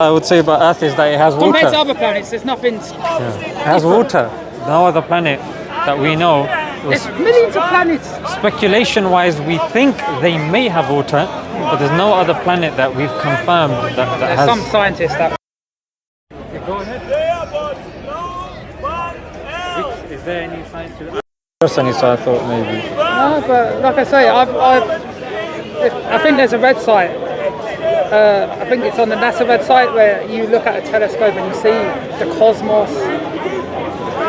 I would say about Earth is that it has water. Compared to other planets, there's nothing. It has water. No other planet that we know. There's millions of planets. Speculation-wise, we think they may have water, but there's no other planet that we've confirmed that There's has. some scientists that. Go ahead. Is there any science to that? Personally, so I thought maybe. No, but like I say, I think there's a website. I think it's on the NASA website where you look at a telescope and you see the cosmos.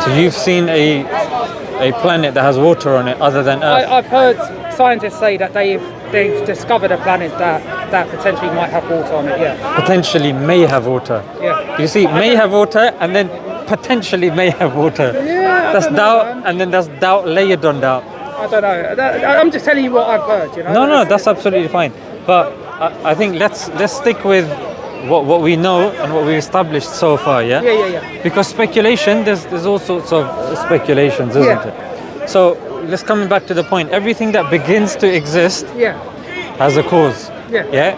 So you've seen a planet that has water on it other than Earth? I've heard scientists say that they've discovered a planet that potentially might have water on it. Yeah. Potentially may have water. Yeah. You see, may have water and then potentially may have water. Yeah. That's doubt, and then that's doubt layered on doubt. I don't know. I'm just telling you what I've heard. You know. No, that's absolutely fine. But I think let's stick with what we know and what we've established so far, yeah? Yeah. Because speculation, there's all sorts of speculations, isn't it? So let's come back to the point. Everything that begins to exist has a cause. Yeah?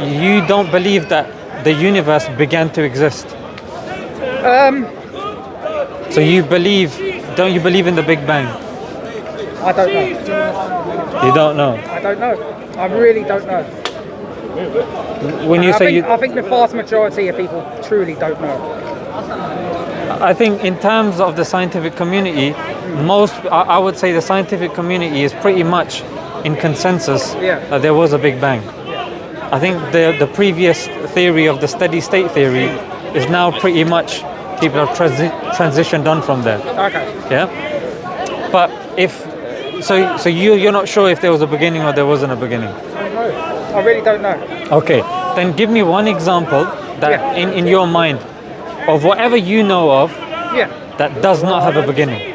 You don't believe that the universe began to exist. So don't you believe in the Big Bang? I don't know. You don't know? I don't know. I really don't know. When you I think the vast majority of people truly don't know. I think in terms of the scientific community, I would say the scientific community is pretty much in consensus that there was a Big Bang. I think the previous theory of the steady state theory is now pretty much people have transitioned on from there. Okay. Yeah. But so you're not sure if there was a beginning or there wasn't a beginning. I really don't know. Okay, then give me one example that in your mind of whatever you know of that does not have a beginning.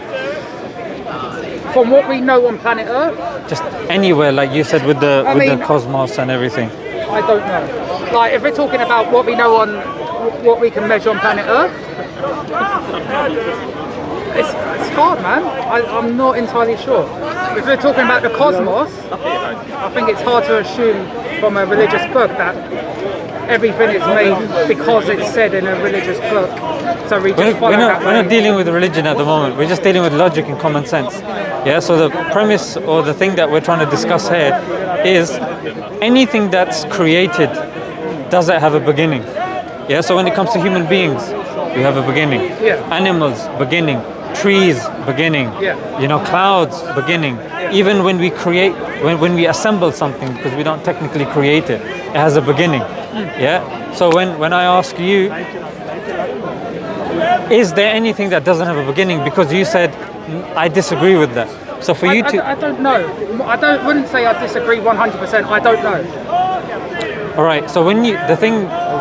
From what we know on planet Earth? Just anywhere, like you said, with the cosmos and everything. I don't know. Like if we're talking about what we know on what we can measure on planet Earth, it's hard, man. I'm not entirely sure. If we're talking about the cosmos, I think it's hard to assume from a religious book that everything is made because it's said in a religious book. So we just follow that way. We're not dealing with religion at the moment. We're just dealing with logic and common sense. Yeah. So the premise or the thing that we're trying to discuss here is anything that's created, does it have a beginning? Yeah. So when it comes to human beings, we have a beginning. Yeah. Animals, beginning. Trees, beginning. Clouds, beginning. Even when we create, when we assemble something, because we don't technically create it, it has a beginning. Yeah. So when I ask you, is there anything that doesn't have a beginning? Because you said I disagree with that. So for you to, I don't know. Wouldn't say I disagree 100%. I don't know. All right. So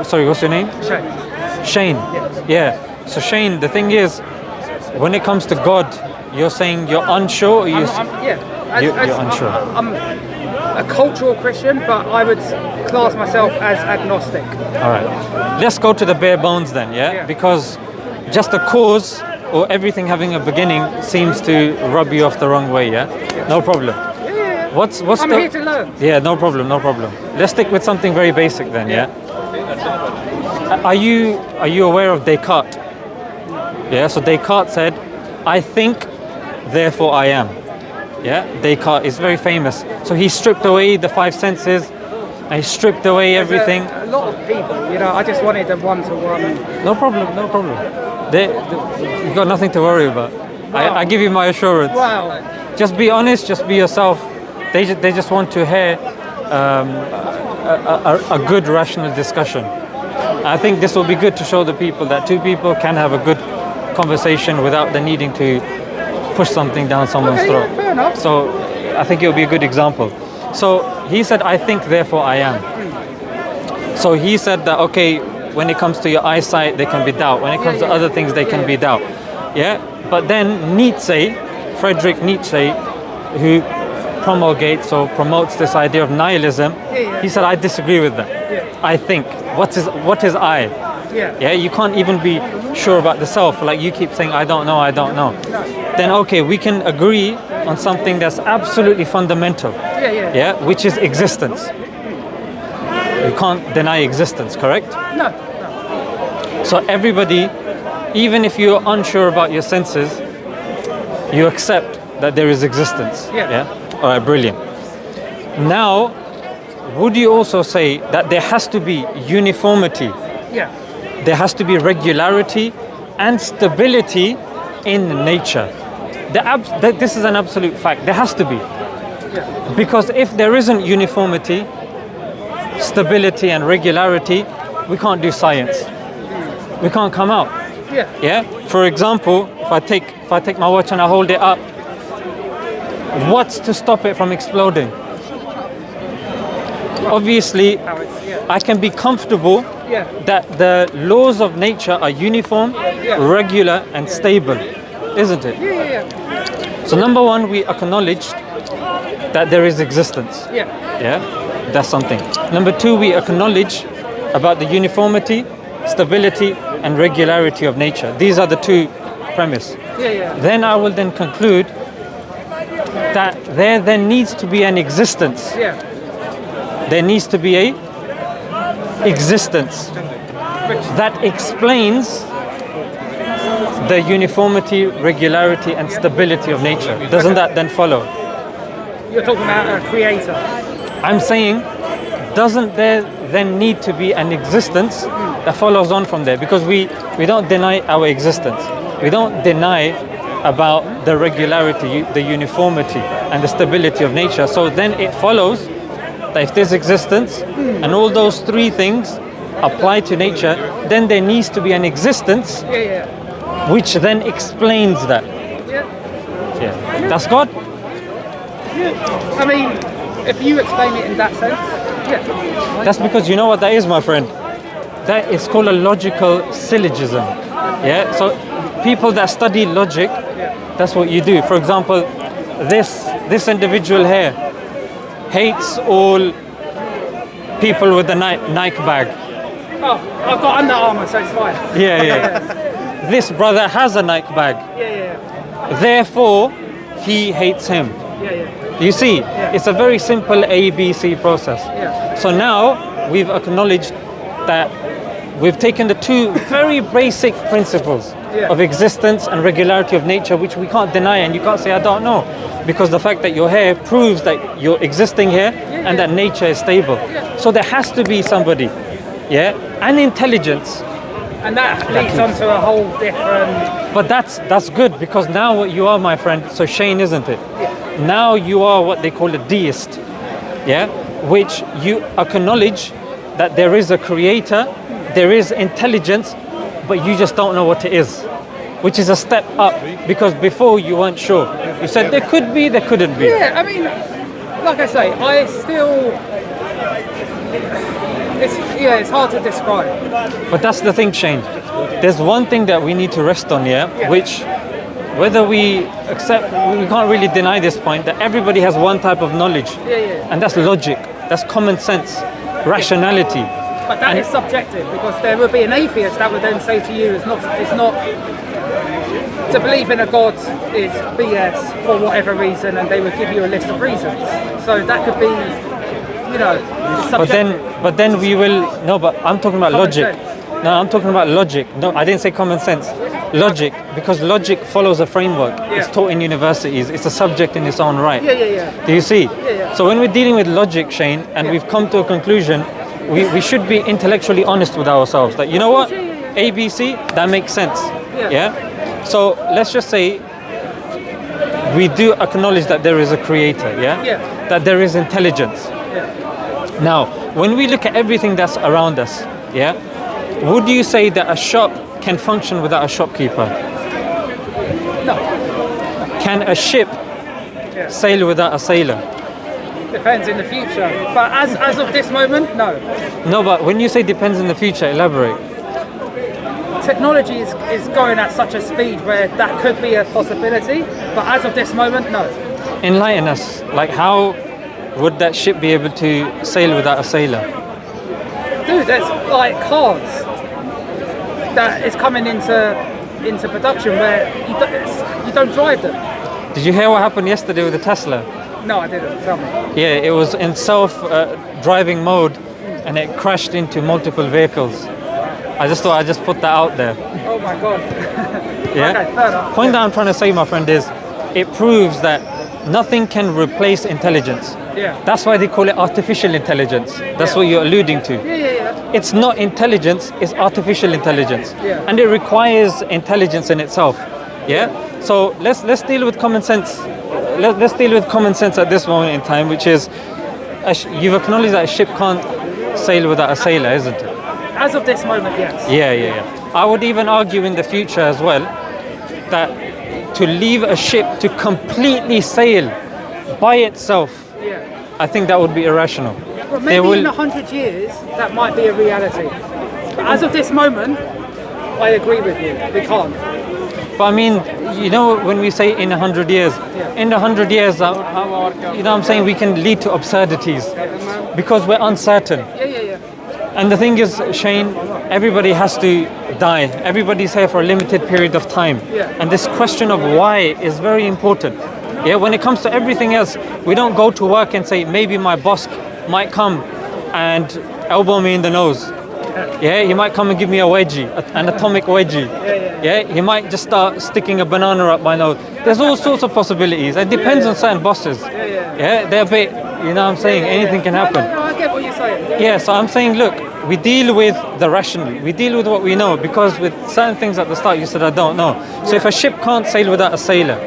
sorry, what's your name? Shane. Shane. Yes. Yeah. So Shane, the thing is, when it comes to God, you're saying you're unsure, or you're unsure? I'm a cultural Christian, but I would class myself as agnostic. All right. Let's go to the bare bones then, yeah? Because just the cause or everything having a beginning seems to rub you off the wrong way, yeah? No problem. Yeah. What's I'm here to learn. Yeah, no problem. Let's stick with something very basic then, yeah? Are you aware of Descartes? Yeah, so Descartes said, I think, therefore I am. Yeah, Descartes is very famous. So he stripped away the five senses, and he stripped away everything. A lot of people, I just wanted a one-to-one. No problem. You've got nothing to worry about. Wow. I give you my assurance. Wow. Just be honest, just be yourself. They just want to hear a good, rational discussion. I think this will be good to show the people that two people can have a good conversation without the needing to push something down someone's throat. Yeah, fair enough. So I think it'll be a good example. So he said, I think, therefore I am. So he said that, okay, when it comes to your eyesight, there can be doubt. When it comes to other things, there can be doubt. Yeah? But then Friedrich Nietzsche, who promulgates or promotes this idea of nihilism, he said, I disagree with that. I think. What is I? Yeah, you can't even be sure about the self. Like you keep saying, I don't know. Then okay, we can agree on something that's absolutely fundamental. Yeah, which is existence. You can't deny existence, correct? No. So everybody, even if you're unsure about your senses, you accept that there is existence. Yeah. All right, brilliant. Now, would you also say that there has to be uniformity? Yeah. There has to be regularity and stability in nature. This is an absolute fact. There has to be. Yeah. Because if there isn't uniformity, stability and regularity, we can't do science. We can't come out. Yeah. Yeah? For example, if I take my watch and I hold it up, what's to stop it from exploding? Obviously, I can be comfortable that the laws of nature are uniform, regular and stable, isn't it? Yeah. So number one, we acknowledged that there is existence. Yeah. Yeah, that's something. Number two, we acknowledge about the uniformity, stability and regularity of nature. These are the two premises. Yeah. Then I will then conclude that there needs to be an existence. Yeah. There needs to be a existence that explains the uniformity, regularity and stability of nature. Doesn't that then follow? You're talking about a creator. I'm saying, doesn't there then need to be an existence that follows on from there? Because we don't deny our existence. We don't deny about the regularity, the uniformity and the stability of nature. So then it follows that if there's existence and all those three things apply to nature, then there needs to be an existence which then explains that. Yeah. That's God? Yeah. I mean, if you explain it in that sense, That's because you know what that is, my friend? That is called a logical syllogism. Yeah? So people that study logic, that's what you do. For example, this individual here hates all people with the Nike bag. Oh, I've got Under Armour, so it's fine. Yeah. This brother has a Nike bag. Yeah. Therefore, he hates him. Yeah. You see, it's a very simple ABC process. Yeah. So now we've acknowledged that we've taken the two very basic principles of existence and regularity of nature, which we can't deny, and you can't say, I don't know. Because the fact that you're here proves that you're existing here and that nature is stable. So there has to be somebody, and intelligence. And that leads on to a whole different... But that's good, because now what you are, my friend, so Shane, isn't it? Now you are what they call a deist, which you acknowledge that there is a creator, there is intelligence, but you just don't know what it is, which is a step up, because before you weren't sure. You said there could be, there couldn't be. Yeah, I mean, like I say, I still... It's hard to describe. But that's the thing, Shane. There's one thing that we need to rest on, which, whether we accept, we can't really deny this point, that everybody has one type of knowledge. And that's logic, that's common sense, rationality. But that is subjective, because there would be an atheist that would then say to you, it's not to believe in a God is BS for whatever reason, and they would give you a list of reasons. So that could be, subjective. But then we will, no, but I'm talking about Common logic. sense. No, I'm talking about logic. No, I didn't say common sense. Logic, because logic follows a framework. It's taught in universities. It's a subject in its own right. Do you see? So when we're dealing with logic, Shane, and we've come to a conclusion, we should be intellectually honest with ourselves. That, you know what? ABC, that makes sense. So let's just say we do acknowledge that there is a creator, that there is intelligence. Now, when we look at everything that's around us, would you say that a shop can function without a shopkeeper? No. Can a ship sail without a sailor? Depends in the future. But as of this moment, no. No, but when you say depends in the future, elaborate. Technology is going at such a speed where that could be a possibility, but as of this moment, no. Enlighten us. Like, how would that ship be able to sail without a sailor? Dude, there's like cars that is coming into production where you don't drive them. Did you hear what happened yesterday with the Tesla? No, I didn't. Tell me. Yeah, it was in self-driving mode, and it crashed into multiple vehicles. I just thought I'd just put that out there. Oh my God. Yeah. Okay, fair enough. Point that I'm trying to say, my friend, is it proves that nothing can replace intelligence. Yeah. That's why they call it artificial intelligence. That's what you're alluding to. Yeah. It's not intelligence, it's artificial intelligence. Yeah. And it requires intelligence in itself. Yeah? So let's deal with common sense. Let's deal with common sense at this moment in time, which is you've acknowledged that a ship can't sail without a sailor, isn't it? As of this moment, yes. Yeah. I would even argue in the future as well that to leave a ship to completely sail by itself, Yeah. I think that would be irrational. Well, maybe in 100 years, that might be a reality. But as of this moment, I agree with you. We can't. But I mean, you know, when we say in 100 years, in 100 years, you know what I'm saying, we can lead to absurdities because we're uncertain. Yeah. And the thing is, Shane, everybody has to die. Everybody's here for a limited period of time. Yeah. And this question of why is very important. Yeah, when it comes to everything else, we don't go to work and say, maybe my boss might come and elbow me in the nose. Yeah, he might come and give me a wedgie, an atomic wedgie. Yeah, he might just start sticking a banana up my nose. There's all sorts of possibilities. It depends on certain bosses. Yeah, they're a bit, you know what I'm saying, anything can happen. No, I get what you're saying. Yeah, so I'm saying, look, we deal with the rational. We deal with what we know, because with certain things at the start you said I don't know. So if a ship can't sail without a sailor,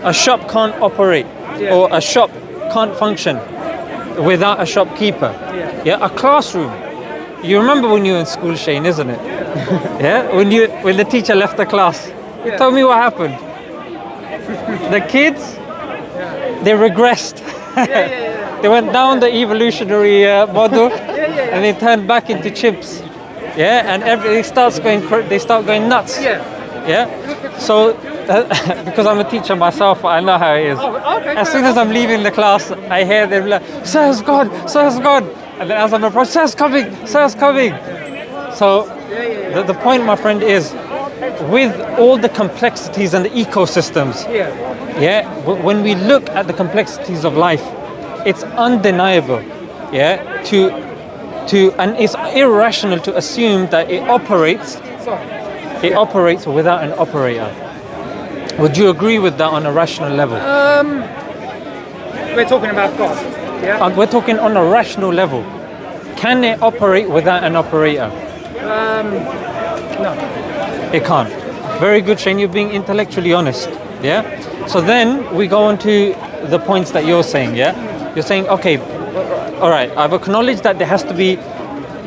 a shop can't operate, or a shop can't function without a shopkeeper. Yeah, a classroom. You remember when you were in school, Shane, isn't it? Yeah, when the teacher left the class. You told me what happened. The kids, they regressed. They went down the evolutionary model, and they turned back into chimps. Yeah, and they start going nuts. Yeah. So because I'm a teacher myself, I know how it is. As soon as I'm leaving the class, I hear them like, "Sir's gone, Sir's gone," and then as I'm approaching, "Sir's coming, Sir's coming." So the point, my friend, is with all the complexities and the ecosystems. When we look at the complexities of life, it's undeniable. And it's irrational to assume that it operates without an operator. Would you agree with that on a rational level? We're talking about God, yeah? We're talking on a rational level. Can it operate without an operator? No. It can't. Very good, Shane. You're being intellectually honest. Yeah? So then we go on to the points that you're saying, yeah? You're saying, okay, all right, I've acknowledged that there has to be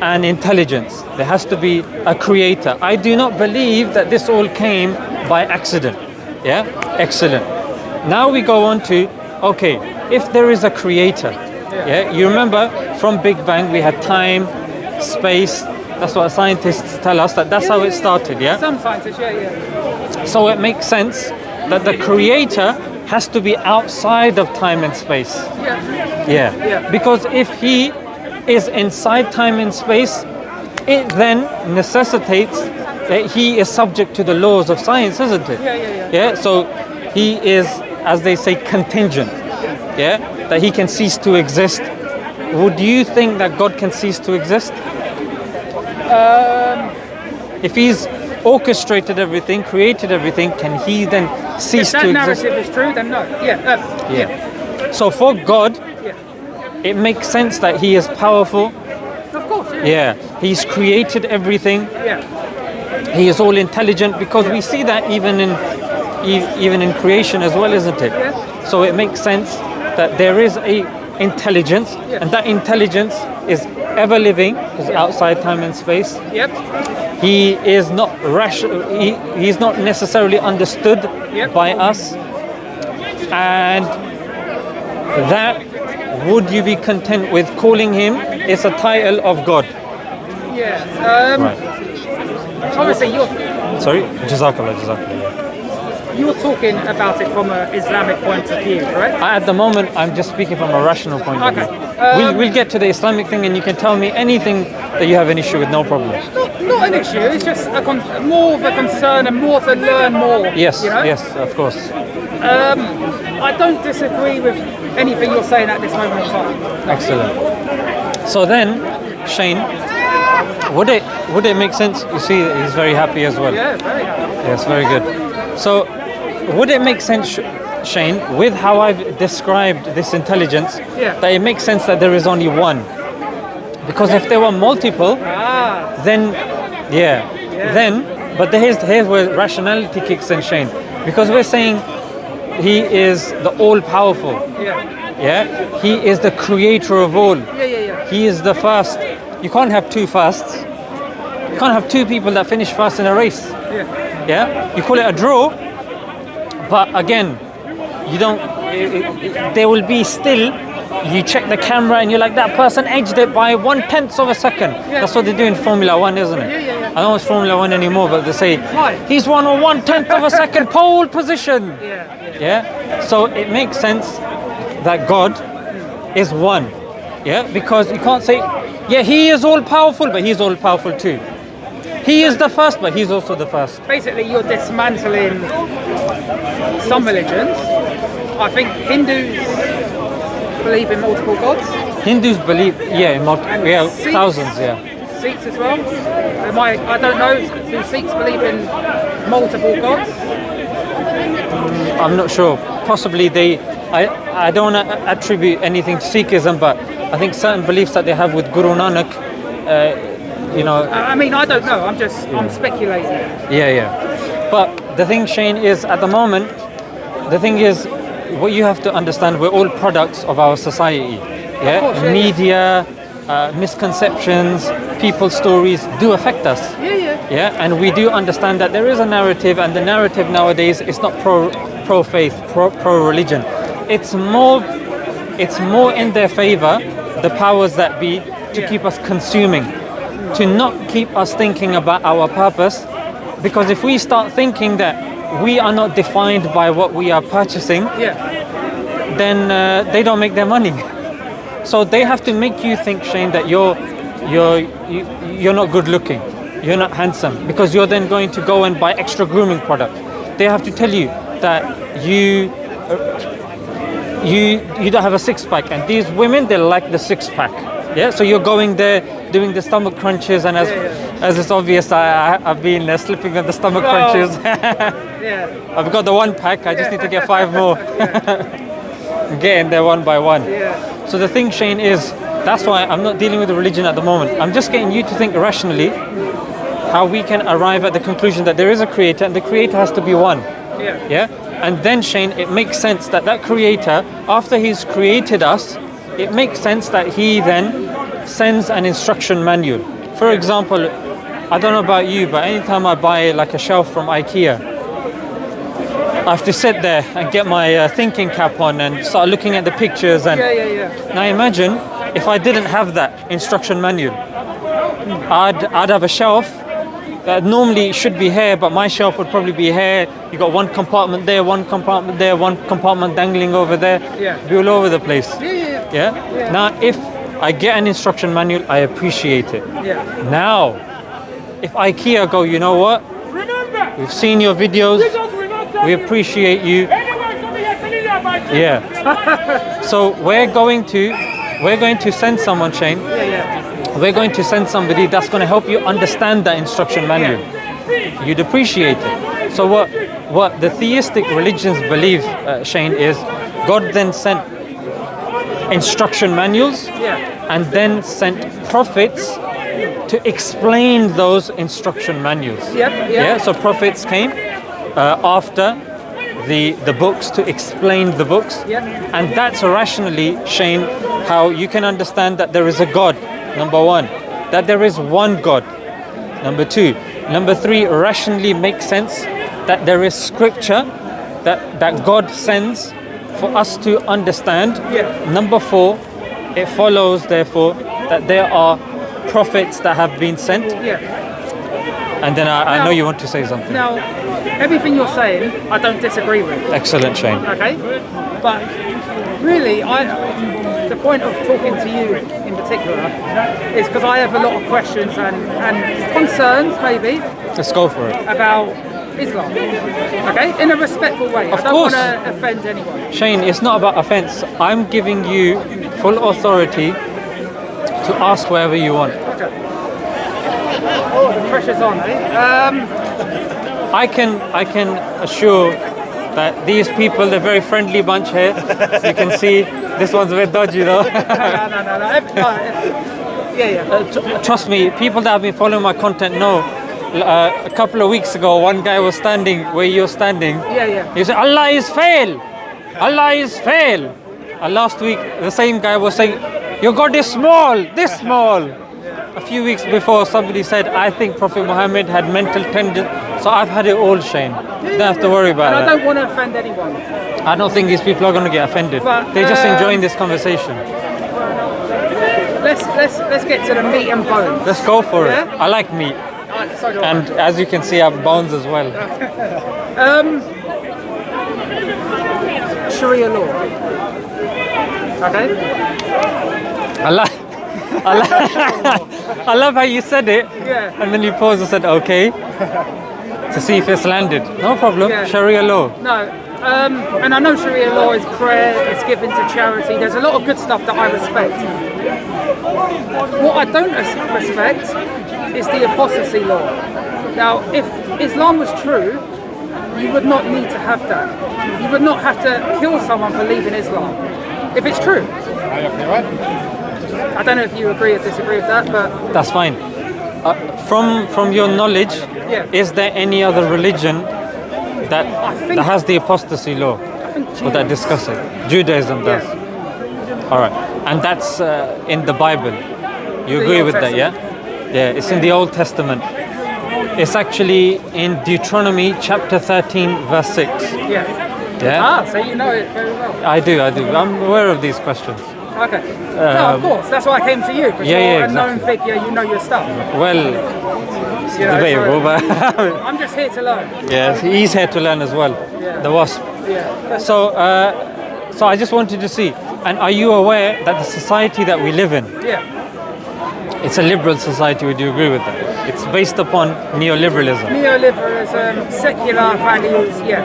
an intelligence. There has to be a creator. I do not believe that this all came by accident. Yeah? Excellent. Now we go on to, okay, if there is a creator, yeah? You remember from Big Bang we had time, space. That's what scientists tell us, that's how it started, yeah? Some scientists, So it makes sense that the creator has to be outside of time and space. Yeah. Because if he is inside time and space, it then necessitates that he is subject to the laws of science, isn't it? Yeah. So he is, as they say, contingent. Yeah. That he can cease to exist. Would you think that God can cease to exist? If he's orchestrated everything, created everything, can he then cease to exist? If that narrative is true, then no. Yeah. So for God, it makes sense that he is powerful. Of course, He's created everything. He is all intelligent, because we see that even in creation as well, isn't it? So it makes sense that there is a intelligence, and that intelligence is ever living, because outside time and space. He is not rational. He is not necessarily understood by us. And that, would you be content with calling him? It's a title of God. Obviously, Sorry, Jazakallah. You're talking about it from an Islamic point of view, correct? At the moment, I'm just speaking from a rational point of view. We'll get to the Islamic thing, and you can tell me anything that you have an issue with, no problem. Not an issue. It's just more of a concern and more to learn more. Yes, you know? yes, of course. I don't disagree with anything you're saying at this moment in time. Excellent. So then, Shane, would it make sense? You see, he's very happy as well. Yeah, very happy. Yes, very good. So, would it make sense, Shane, with how I've described this intelligence, Yeah. that it makes sense that there is only one? Because if there were multiple, then, but here's where rationality kicks in, Shane. Because we're saying he is the all-powerful. Yeah? He is the creator of all. He is the first. You can't have two firsts. You can't have two people that finish first in a race. Yeah? You call it a draw, but again, you don't. There will be still. You check the camera and you're like, that person edged it by 1/10 of a second. That's what they do in Formula One, isn't it? I don't know it's Formula One anymore, but they say he's won a 1/10 of a second pole position. So it makes sense that God is one. Because you can't say, he is all powerful, but he's all powerful too. He is the first, but he's also the first. Basically, you're dismantling some religions. I think Hindus believe in multiple gods. Hindus believe, Sikhs, thousands, Sikhs as well. I don't know. Do Sikhs believe in multiple gods? I'm not sure. Possibly I don't want to attribute anything to Sikhism, but I think certain beliefs that they have with Guru Nanak, I mean, I don't know. I'm speculating. But the thing, Shane, is at the moment, the thing is, what you have to understand, we're all products of our society. Media, misconceptions, people's stories do affect us. And we do understand that there is a narrative, and the narrative nowadays is not pro faith, pro religion. It's more in their favor, the powers that be, to keep us consuming, to not keep us thinking about our purpose. Because if we start thinking that we are not defined by what we are purchasing, then they don't make their money. So they have to make you think, Shane, that you're not good looking, you're not handsome, because you're then going to go and buy extra grooming product. They have to tell you that you don't have a six-pack, and these women, they like the six-pack. So you're going there doing the stomach crunches, and as it's obvious, I've been slipping on the stomach crunches. I've got the one pack, I just need to get 5 more. Getting there one by one. So the thing, Shane, is that's why I'm not dealing with the religion at the moment. I'm just getting you to think rationally how we can arrive at the conclusion that there is a creator, and the creator has to be one. And then, Shane, it makes sense that creator, after he's created us, it makes sense that he then sends an instruction manual. For example, I don't know about you, but anytime I buy like a shelf from IKEA, I have to sit there and get my thinking cap on and start looking at the pictures. And now imagine if I didn't have that instruction manual. I'd have a shelf that normally should be here, but my shelf would probably be here. You got one compartment there, one compartment there, one compartment dangling over there. Be all over the place. Now, if I get an instruction manual, I appreciate it. Now, if IKEA go, you know what? We've seen your videos. We appreciate you. So we're going to send someone, Shane. We're going to send somebody that's going to help you understand that instruction manual. You'd appreciate it. So what the theistic religions believe, Shane, is God then sent instruction manuals and then sent prophets to explain those instruction manuals. So prophets came after the books to explain the books, and that's rationally, Shane, how you can understand that there is a God. Number one, that there is one God. Number two, number three, rationally makes sense that there is scripture that God sends for us to understand. Number four, it follows therefore that there are prophets that have been sent. And then I know you want to say something. Now, everything you're saying, I don't disagree with. Excellent, Shane. Okay, but really, the point of talking to you in particular is because I have a lot of questions and concerns, maybe. Let's go for it. About Islam. Okay, in a respectful way. Of I don't course. want to offend anyone. Shane, it's not about offense. I'm giving you full authority to ask whatever you want. Okay. Oh, the pressure's on, eh? I can assure that these people, they're a very friendly bunch here. You can see this one's a bit dodgy though. No. Yeah. Trust me, people that have been following my content know. A couple of weeks ago, one guy was standing where you're standing. Yeah. He said, Allah is fail. Allah is fail. And last week, the same guy was saying, your God is small, this small. A few weeks before, somebody said, I think Prophet Muhammad had mental tendencies. So I've had it all, Shane. Don't have to worry about And it. I don't want to offend anyone. I don't think these people are going to get offended. But, They're just enjoying this conversation. Let's get to the meat and bones. Let's go for Yeah? it. I like meat. So do I. And as you can see, I have bones as well. Sharia law. Okay. I love how you said it. Yeah. And then you paused and said, okay. To see if it's landed. No problem. Yeah. Sharia law. No. And I know Sharia law is prayer, it's given to charity. There's a lot of good stuff that I respect. What I don't respect is the apostasy law. Now, if Islam was true, you would not need to have that. You would not have to kill someone for leaving Islam, if it's true. I don't know if you agree or disagree with that, but That's fine. From your knowledge, Yeah. is there any other religion that think- that has the apostasy law I think or that Jews- discuss it? Judaism does. All right, and that's in the Bible. You The agree Old with that, yeah? Yeah, it's in the Old Testament. It's actually in Deuteronomy chapter 13, verse 6. Yeah. Yeah, So you know it very well. I do. I'm aware of these questions. Okay. No, of course. That's why I came to you, because yeah, you're yeah, a known exactly. figure, you know your stuff. Well, You know, debatable, so but I'm just here to learn. yeah, he's here to learn as well. Yeah. The wasp. Yeah. So I just wanted to see, and are you aware that the society that we live in, Yeah. it's a liberal society, would you agree with that? It's based upon neoliberalism. Neoliberalism, secular values, yeah.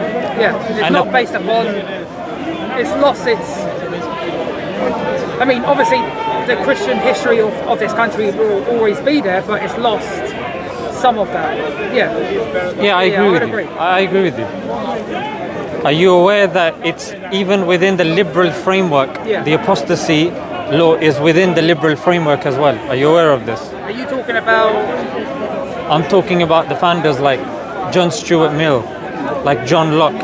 It's And not the- based upon, it's lost its, I mean, obviously the Christian history of this country will always be there, but it's lost some of that. Yeah. Yeah, I Yeah, agree I with would you. agree. I agree with you. Are you aware that it's even within the liberal framework, Yeah. the apostasy law is within the liberal framework as well? Are you aware of this? Are you talking about, I'm talking about the founders like John Stuart Mill, like John Locke,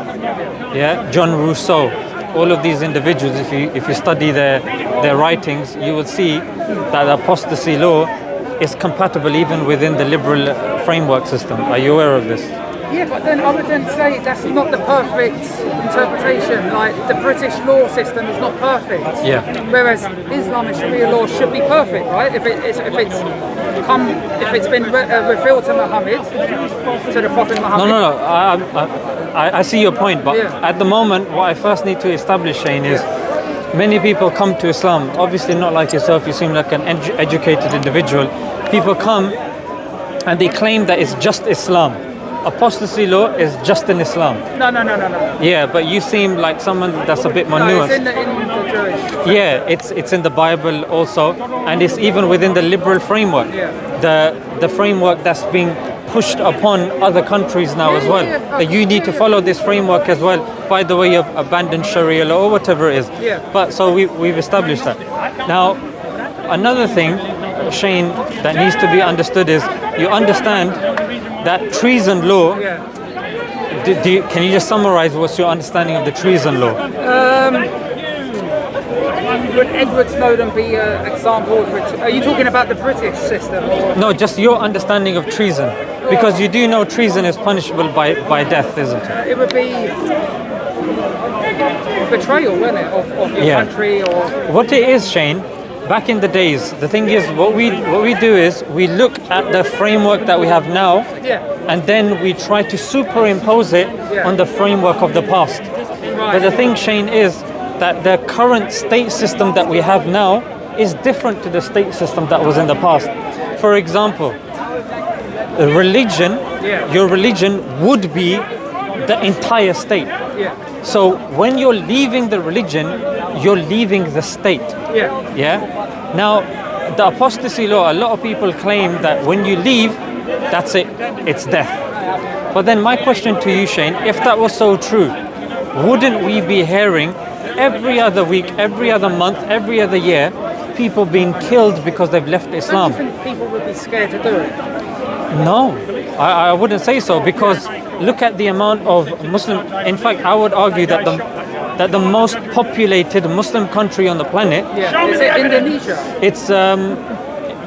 yeah, John Rousseau. All of these individuals, if you study their writings, you will see that the apostasy law is compatible even within the liberal framework system. Are you aware of this? yeah, but then I would then say that's not the perfect interpretation. Like the British law system is not perfect. Yeah. Whereas Islam and Sharia law should be perfect, right? If it's been revealed to Muhammad, to the Prophet Muhammad. No. I see your point, but Yeah. at the moment, what I first need to establish, Shane, is many people come to Islam. Obviously, not like yourself. You seem like an educated individual. People come and they claim that it's just Islam. Apostasy law is just in Islam. No. Yeah, but you seem like someone that's a bit more No, nuanced. it's in the Jewish. Yeah, it's in the Bible also, and it's even within the liberal framework. Yeah. The framework that's being pushed upon other countries now as well. That you need to follow this framework as well. By the way, you've abandoned Sharia law or whatever it is. Yeah. But so we've established that. Now, another thing, Shane, that needs to be understood is you understand that treason law. Yeah. Can you just summarize what's your understanding of the treason law? Would Edward Snowden be an example of it? Are you talking about the British system? Or? No, just your understanding of treason. Because you do know treason is punishable by death, isn't it? It would be betrayal, wouldn't it, of your Yeah. country or. What it is, Shane, back in the days, the thing is, what we do is we look at the framework that we have now, Yeah. and then we try to superimpose it Yeah. on the framework of the past. But the thing, Shane, is that the current state system that we have now is different to the state system that was in the past. For example, religion, Yeah. your religion would be the entire state. Yeah. So when you're leaving the religion, you're leaving the state. Yeah. Yeah. Now, the apostasy law, a lot of people claim that when you leave, that's it, it's death. But then my question to you, Shane, if that was so true, wouldn't we be hearing every other week, every other month, every other year, people being killed because they've left Islam? Do you think people would be scared to do it? No, I wouldn't say so, because look at the amount of Muslim. In fact, I would argue that the most populated Muslim country on the planet, Is it Indonesia? it's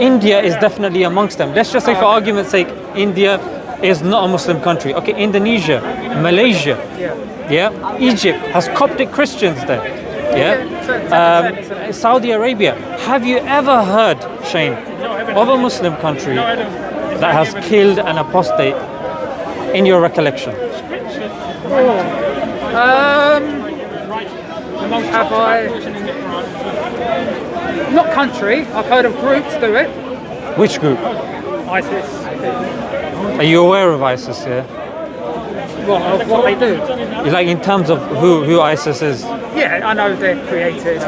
India is definitely amongst them. Let's just say, for argument's sake, India is not a Muslim country. Okay, Indonesia, Malaysia, Egypt has Coptic Christians there. Saudi Arabia. Have you ever heard, Shane, of a Muslim country that has killed an apostate in your recollection? Have I? Not country. I've heard of groups do it. Which group? ISIS. Are you aware of ISIS? Yeah. What they do? Like in terms of who ISIS is? Yeah, I know they're created.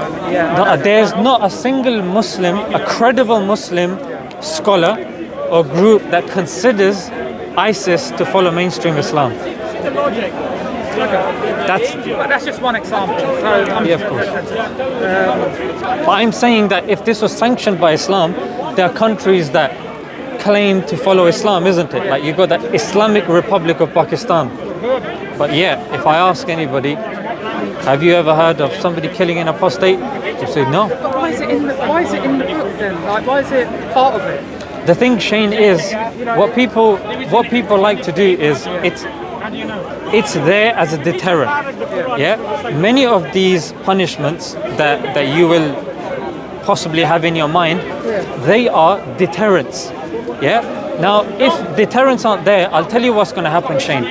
There's not a single Muslim, a credible Muslim scholar or group that considers ISIS to follow mainstream Islam. That's just one example. So Yeah, of course. But I'm saying that if this was sanctioned by Islam, there are countries that claim to follow Islam, isn't it? Like you've got the Islamic Republic of Pakistan. But yeah, if I ask anybody, have you ever heard of somebody killing an apostate? They say no. But why is it in the book then? Like, why is it part of it? The thing, Shane, is what people like to do is it's there as a deterrent. Yeah. Many of these punishments that you will possibly have in your mind, they are deterrents. Yeah. Now, if deterrents aren't there, I'll tell you what's going to happen, Shane.